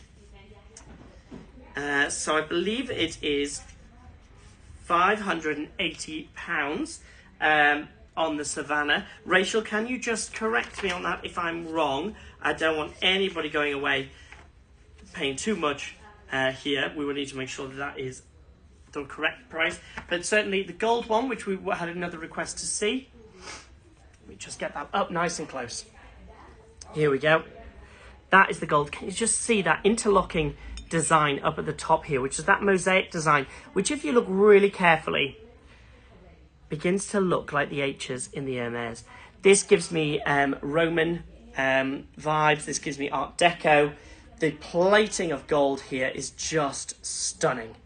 So I believe it is £580 on the Savannah. Rachel, can you just correct me on that if I'm wrong? I don't want anybody going away paying too much here. We will need to make sure that that is the correct price. But certainly the gold one, which we had another request to see. Let me just get that up nice and close. Here we go. That is the gold. Can you just see that interlocking design up at the top here, which is that mosaic design, which if you look really carefully, begins to look like the H's in the Hermès. This gives me Roman vibes. This gives me Art Deco. The plating of gold here is just stunning.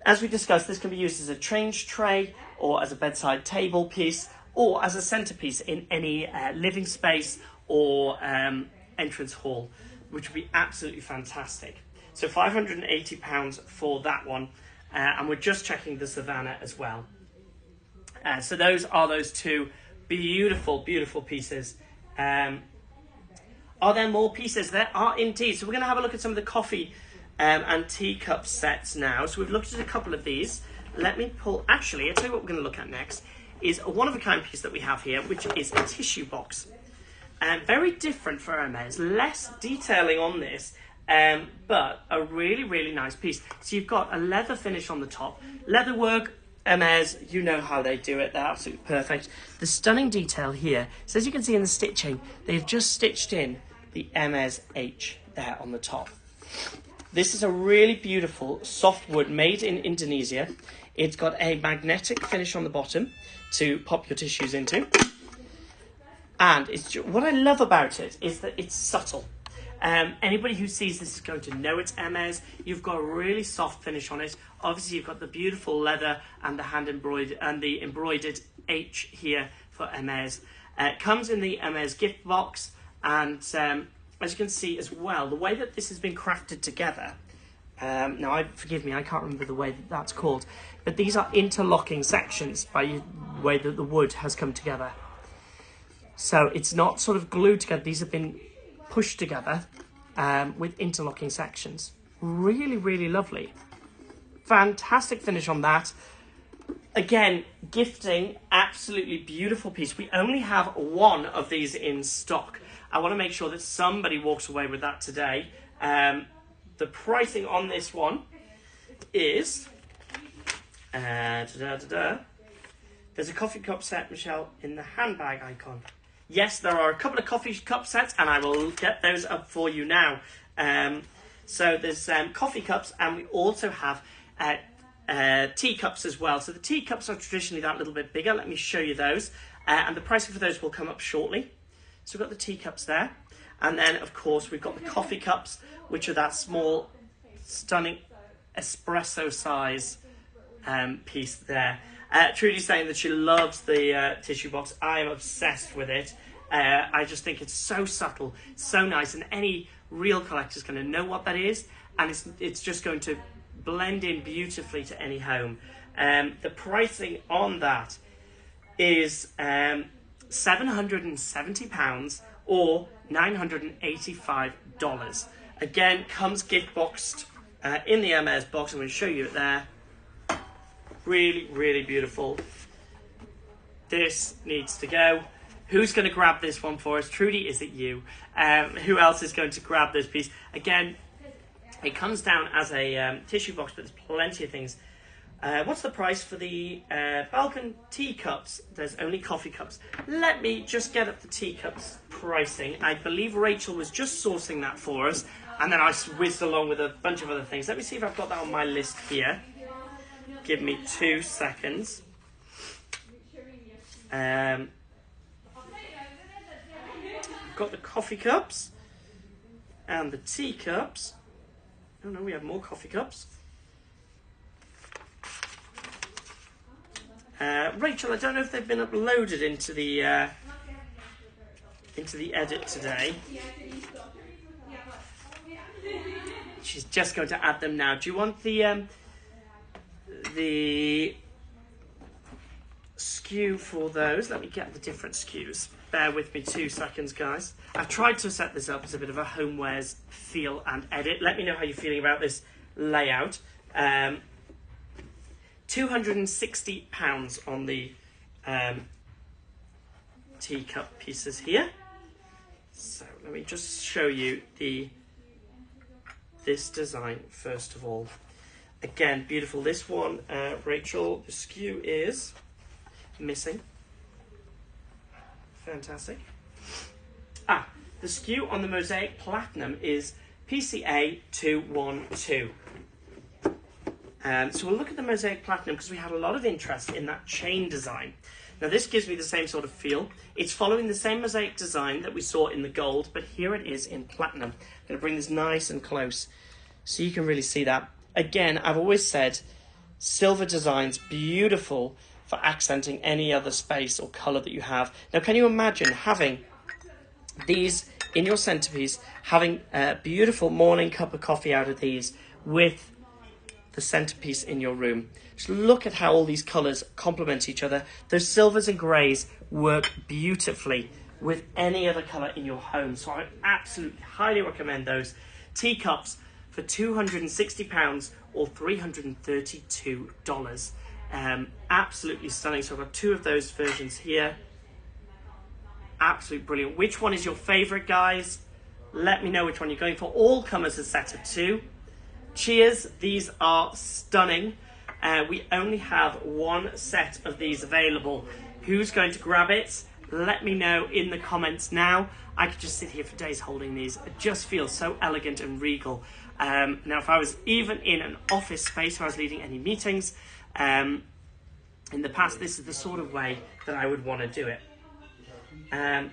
As we discussed, this can be used as a change tray or as a bedside table piece or as a centerpiece in any living space or entrance hall, which would be absolutely fantastic. So £580 for that one. And we're just checking the Savannah as well. So those are those two beautiful, beautiful pieces. Are there more pieces? There are indeed. So we're going to have a look at some of the coffee and teacup sets now. So we've looked at a couple of these. Let me pull, actually, I'll tell you what we're going to look at next is a one-of-a-kind piece that we have here, which is a tissue box. Very different for Hermes, less detailing on this, but a really, really nice piece. So you've got a leather finish on the top, leather work, Hermes, you know how they do it, they're absolutely perfect. The stunning detail here, so as you can see in the stitching, they've just stitched in the Hermes H there on the top. This is a really beautiful soft wood made in Indonesia. It's got a magnetic finish on the bottom to pop your tissues into. And what I love about it is that it's subtle. Anybody who sees this is going to know it's Hermes. You've got a really soft finish on it. Obviously, you've got the beautiful leather and the hand embroidered and the embroidered H here for Hermes. It comes in the Hermes gift box, and as you can see as well, the way that this has been crafted together. Now, forgive me, I can't remember the way that that's called, but these are interlocking sections by the way that the wood has come together. So it's not sort of glued together. These have been pushed together with interlocking sections. Really, really lovely. Fantastic finish on that. Again, gifting, absolutely beautiful piece. We only have one of these in stock. I want to make sure that somebody walks away with that today. The pricing on this one is... There's a coffee cup set, Michelle, in the handbag icon. Yes, there are a couple of coffee cup sets, and I will get those up for you now. So there's coffee cups, and we also have teacups as well. So the teacups are traditionally that little bit bigger. Let me show you those. And the pricing for those will come up shortly. So we've got the teacups there. And then, of course, we've got the coffee cups, which are that small, stunning espresso size piece there. Trudy's saying that she loves the tissue box. I am obsessed with it. I just think it's so subtle, so nice, and any real collector is going to know what that is, and it's just going to blend in beautifully to any home. The pricing on that is £770 or $985. Again, comes gift boxed in the Hermes box. I'm going to show you it there. Really, really beautiful. This needs to go. Who's going to grab this one for us? Trudy, is it you? Who else is going to grab this piece? Again, it comes down as a tissue box, but there's plenty of things. What's the price for the Balkan teacups? There's only coffee cups. Let me just get up the teacups pricing. I believe Rachel was just sourcing that for us, and then I whizzed along with a bunch of other things. Let me see if I've got that on my list here. Give me 2 seconds. We've got the coffee cups and the teacups. Oh no, we have more coffee cups. Rachel, I don't know if they've been uploaded into the edit today. She's just going to add them now. Do you want the SKU for those? Let me get the different SKUs. Bear with me 2 seconds, guys. I've tried to set this up as a bit of a homewares feel and edit. Let me know how you're feeling about this layout. £260 on the teacup pieces here. So let me just show you this design first of all. Again, beautiful. This one, Rachel, the SKU is missing. Fantastic. The SKU on the Mosaic Platinum is PCA 212. So we'll look at the Mosaic Platinum because we had a lot of interest in that chain design. Now this gives me the same sort of feel. It's following the same mosaic design that we saw in the gold, but here it is in platinum. I'm going to bring this nice and close so you can really see that. Again, I've always said silver designs beautiful for accenting any other space or colour that you have. Now, can you imagine having these in your centerpiece, having a beautiful morning cup of coffee out of these with the centerpiece in your room? Just look at how all these colours complement each other. Those silvers and greys work beautifully with any other colour in your home. So I absolutely highly recommend those teacups for £260 or $332. Absolutely stunning. So I've got two of those versions here. Absolutely brilliant. Which one is your favourite, guys? Let me know which one you're going for. All come as a set of two. Cheers. These are stunning. We only have one set of these available. Who's going to grab it? Let me know in the comments now. I could just sit here for days holding these. It just feels so elegant and regal. Now, if I was even in an office space where I was leading any meetings, in the past, this is the sort of way that I would want to do it. I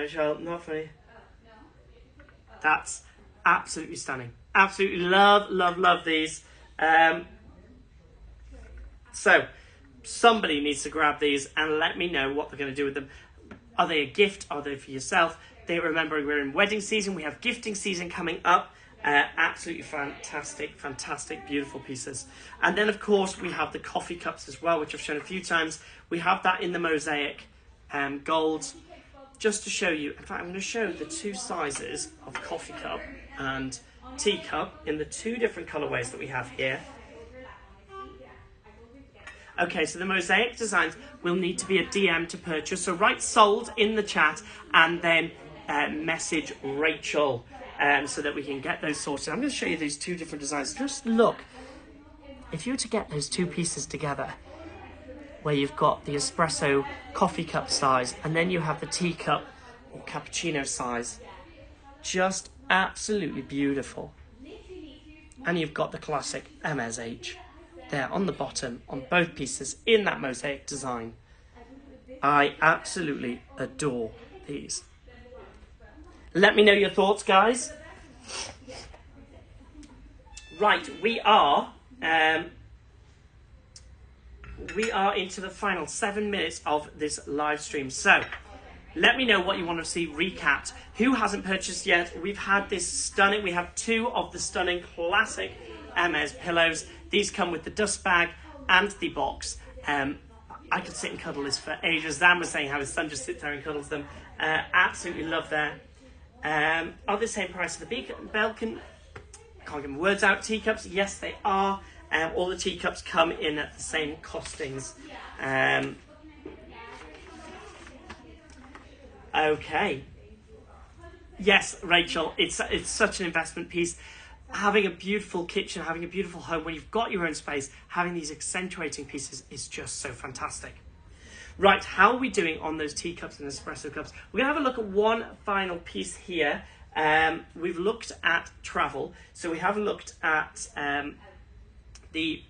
shall not funny. That's absolutely stunning. Absolutely love these. So somebody needs to grab these and let me know what they're going to do with them. Are they a gift? Are they for yourself? Remembering we're in wedding season. We have gifting season coming up. Absolutely fantastic, beautiful pieces. And then, of course, we have the coffee cups as well, which I've shown a few times. We have that in the mosaic gold. Just to show you, in fact, I'm going to show the two sizes of coffee cup and teacup in the two different colorways that we have here. Okay, so the mosaic designs will need to be a DM to purchase. So write sold in the chat and then message Rachel so that we can get those sorted. I'm going to show you these two different designs. Just look, if you were to get those two pieces together, where you've got the espresso coffee cup size and then you have the teacup or cappuccino size, just absolutely beautiful. And you've got the classic MSH there on the bottom on both pieces in that mosaic design. I absolutely adore these. Let me know your thoughts, guys. Right, we are into the final 7 minutes of this live stream. So let me know what you want to see recapped. Who hasn't purchased yet? We've had this stunning, we have two of the stunning classic Hermes pillows. These come with the dust bag and the box. I could sit and cuddle this for ages. Zan was saying how his son just sits there and cuddles them. Absolutely love that. Are they the same price as the Belkin? Can't get my words out. Teacups, yes they are. All the teacups come in at the same costings. Okay. Yes, Rachel, it's such an investment piece. Having a beautiful kitchen, having a beautiful home, when you've got your own space, having these accentuating pieces is just so fantastic. Right, how are we doing on those teacups and espresso cups? We're going to have a look at one final piece here. We've looked at travel. So we have looked at the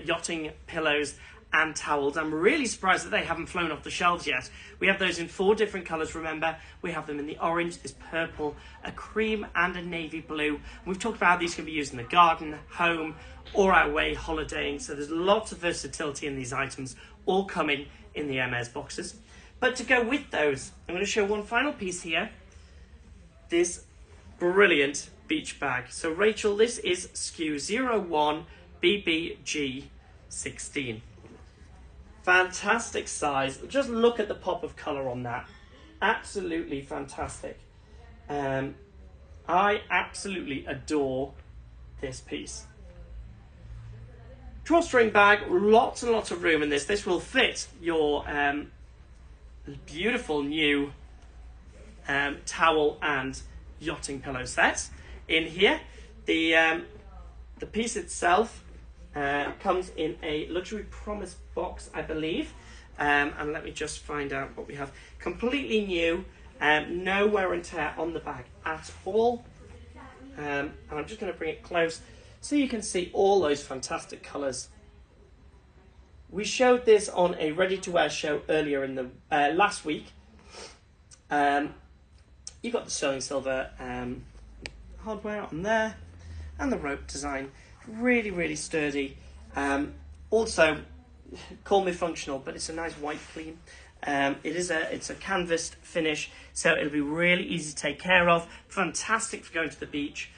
yachting pillows and towels. I'm really surprised that they haven't flown off the shelves yet. We have those in 4 different colours, remember. We have them in the orange, this purple, a cream and a navy blue. We've talked about how these can be used in the garden, home, or away holidaying. So there's lots of versatility in these items, all coming in the Hermes boxes. But to go with those, I'm going to show one final piece here. This brilliant beach bag. So Rachel, this is SKU 01 BBG16. Fantastic size. Just look at the pop of colour on that. Absolutely fantastic. I absolutely adore this piece. Drawstring bag, lots and lots of room in this. This will fit your beautiful new towel and yachting pillow set in here. The piece itself comes in a luxury promise box, I believe. And let me just find out what we have. Completely new, no wear and tear on the bag at all. And I'm just going to bring it close so you can see all those fantastic colours. We showed this on a ready-to-wear show earlier in the last week. You've got the sterling silver hardware on there and the rope design. Really, really sturdy. Also, call me functional, but it's a nice white clean. It's a canvas finish, so it'll be really easy to take care of. Fantastic for going to the beach,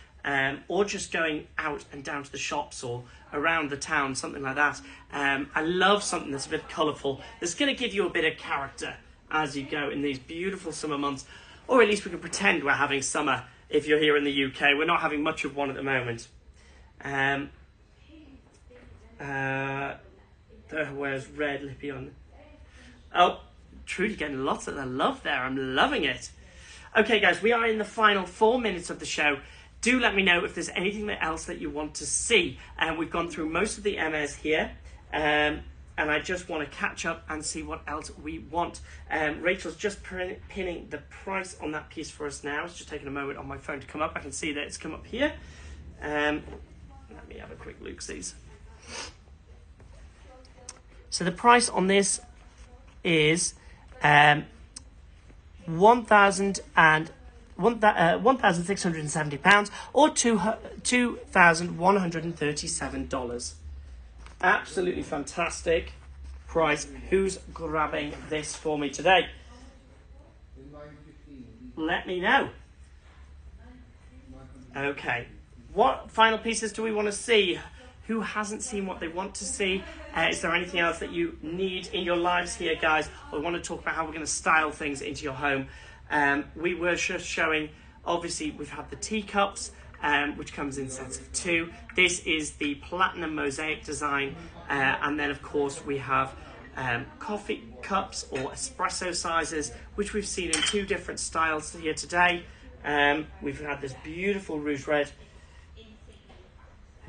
or just going out and down to the shops or around the town, something like that. I love something that's a bit colourful, that's going to give you a bit of character as you go in these beautiful summer months, or at least we can pretend we're having summer if you're here in the UK. We're not having much of one at the moment. Where's Red Lippy on? Oh, Trudy getting lots of the love there. I'm loving it. Okay, guys, we are in the final 4 minutes of the show. Do let me know if there's anything else that you want to see. We've gone through most of the Hermès here. And I just want to catch up and see what else we want. Rachel's just pinning the price on that piece for us now. It's just taking a moment on my phone to come up. I can see that it's come up here. Let me have a quick look, please. So the price on this is £1,670 or $2,137. Absolutely fantastic price. Who's grabbing this for me today? Let me know. Okay. What final pieces do we want to see? Who hasn't seen what they want to see? Is there anything else that you need in your lives here, guys? We want to talk about how we're going to style things into your home. We were just showing, obviously, we've had the teacups, which comes in sets of 2. This is the platinum mosaic design. And then, of course, we have coffee cups or espresso sizes, which we've seen in 2 different styles here today. We've had this beautiful rouge red.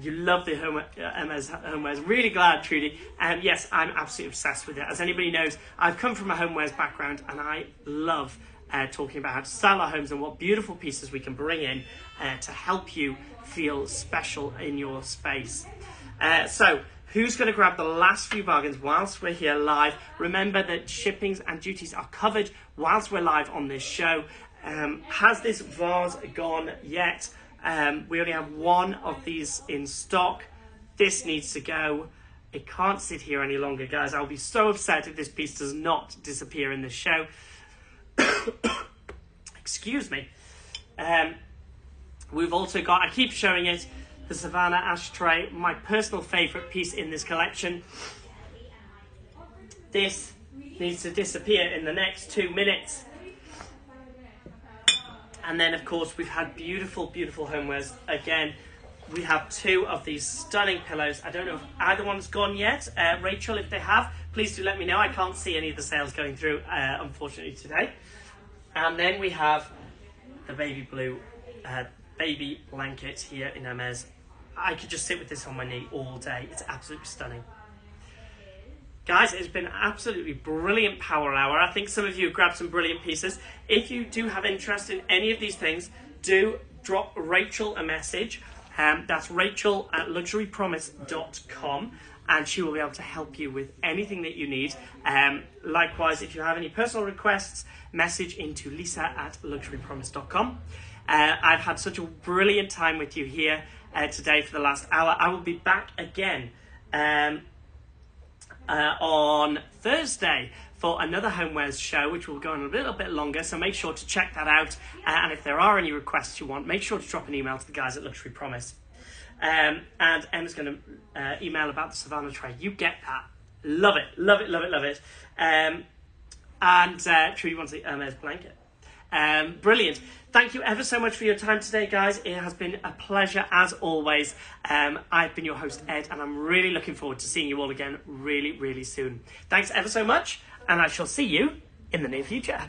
You love the Hermès homewares. Really glad, Trudy. Yes, I'm absolutely obsessed with it. As anybody knows, I've come from a homewares background, and I love talking about how to style our homes and what beautiful pieces we can bring in to help you feel special in your space. So, who's going to grab the last few bargains whilst we're here live? Remember that shippings and duties are covered whilst we're live on this show. Has this vase gone yet? We only have 1 of these in stock. This needs to go. It can't sit here any longer, guys. I'll be so upset if this piece does not disappear in the show. Excuse me. We've also got, I keep showing it, the Savannah ashtray, my personal favourite piece in this collection. This needs to disappear in the next 2 minutes. And then, of course, we've had beautiful, beautiful homewares. Again, we have 2 of these stunning pillows. I don't know if either one's gone yet. Rachel, if they have, please do let me know. I can't see any of the sales going through, unfortunately, today. And then we have the baby blue baby blanket here in Hermès. I could just sit with this on my knee all day. It's absolutely stunning. Guys, it's been absolutely brilliant power hour. I think some of you have grabbed some brilliant pieces. If you do have interest in any of these things, do drop Rachel a message. That's Rachel at luxurypromise.com, and she will be able to help you with anything that you need. Likewise, if you have any personal requests, message into Lisa at luxurypromise.com. I've had such a brilliant time with you here today for the last hour. I will be back again on Thursday for another homewares show, which will go on a little bit longer, so make sure to check that out. And if there are any requests you want, make sure to drop an email to the guys at Luxury Promise. And Emma's going to email about the Savannah tray. You get that. Love it, love it, love it, love it. And Trudy wants the Hermès blanket. Brilliant. Thank you ever so much for your time today, guys. It has been a pleasure as always. I've been your host, Ed, and I'm really looking forward to seeing you all again really, really soon. Thanks ever so much, and I shall see you in the near future.